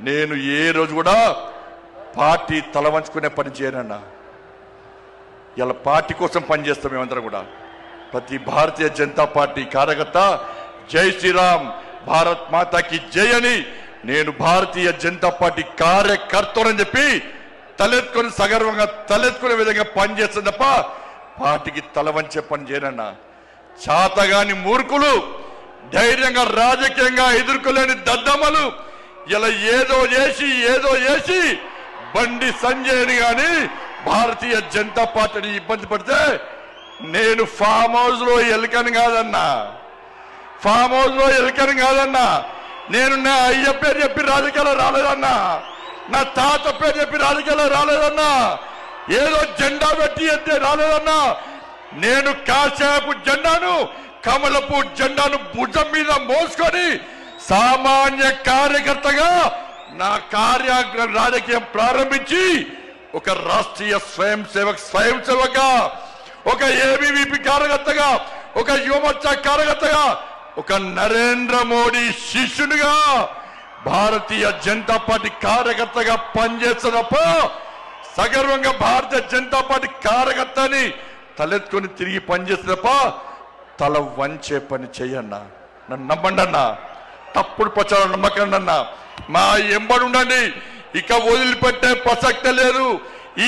నేను ఏ రోజు కూడా పార్టీ తల వంచుకునే పని చేయనన్నా. ఇలా పార్టీ కోసం పనిచేస్తాం మేమందరం కూడా. ప్రతి భారతీయ జనతా పార్టీ కార్యకర్త జై శ్రీరామ్, భారత్ మాతాకి జై అని నేను భారతీయ జనతా పార్టీ కార్యకర్తలని చెప్పి తలెత్తుకొని సగర్వంగా తలెత్తుకునే విధంగా పనిచేస్తుంది తప్ప పార్టీకి తల వంచే పని చేయనన్నా. చాతగాని మూర్ఖులు, ధైర్యంగా రాజకీయంగా ఎదుర్కోలేని దద్దమ్మలు ఇలా ఏదో చేసి బండి సంజయ్ని గాని భారతీయ జనతా పార్టీని ఇబ్బంది పడితే నేను ఫామ్ హౌస్ లో ఎలుకని కాదన్నా, నేను నా అయ్య పేరు చెప్పి రాజకీయాలు రాలేదన్నా, నా తాత పేరు చెప్పి రాజకీయాలు రాలేదన్నా, ఏదో జెండా పెట్టి ఎత్తే రాలేదన్నా. నేను కాశాపు జెండాను, కమలపు జెండాను భుజం మీద మోసుకొని సామాన్య కార్యకర్తగా నా రాజకీయం ప్రారంభించి ఒక రాష్ట్రీయ స్వయం సేవక, ఒక ఏబీవీపీ కార్యకర్తగా, ఒక యువమోర్చా కార్యకర్తగా, ఒక నరేంద్ర మోడీ శిష్యునిగా భారతీయ జనతా పార్టీ కార్యకర్తగా పనిచేస్తున్నప్ప సగర్వంగా భారతీయ జనతా పార్టీ కార్యకర్తని తలెత్తుకొని తిరిగి పనిచేస్తున్నప్ప తల వంచే పని చెయ్యన్నా. నన్ను నమ్మండి అన్నా, తప్పుడు ప్రచారం నమ్మకండి అన్నా. మా ఎంబడి ఉండండి, ఇక వదిలిపెట్టే ప్రసక్తే లేదు.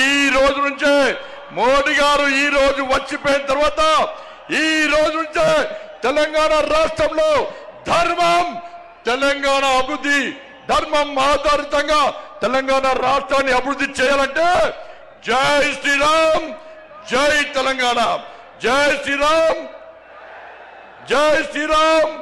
ఈ రోజు నుంచే మోడీ గారు ఈ రోజు వచ్చిపోయిన తర్వాత ఈ రోజు నుంచే తెలంగాణ రాష్ట్రంలో తెలంగాణ అభివృద్ధి, ధర్మం ఆధారితంగా తెలంగాణ రాష్ట్రాన్ని అభివృద్ధి చేయాలంటే జై శ్రీరామ్, జై తెలంగాణ, జై శ్రీరామ్, జై శ్రీరామ్.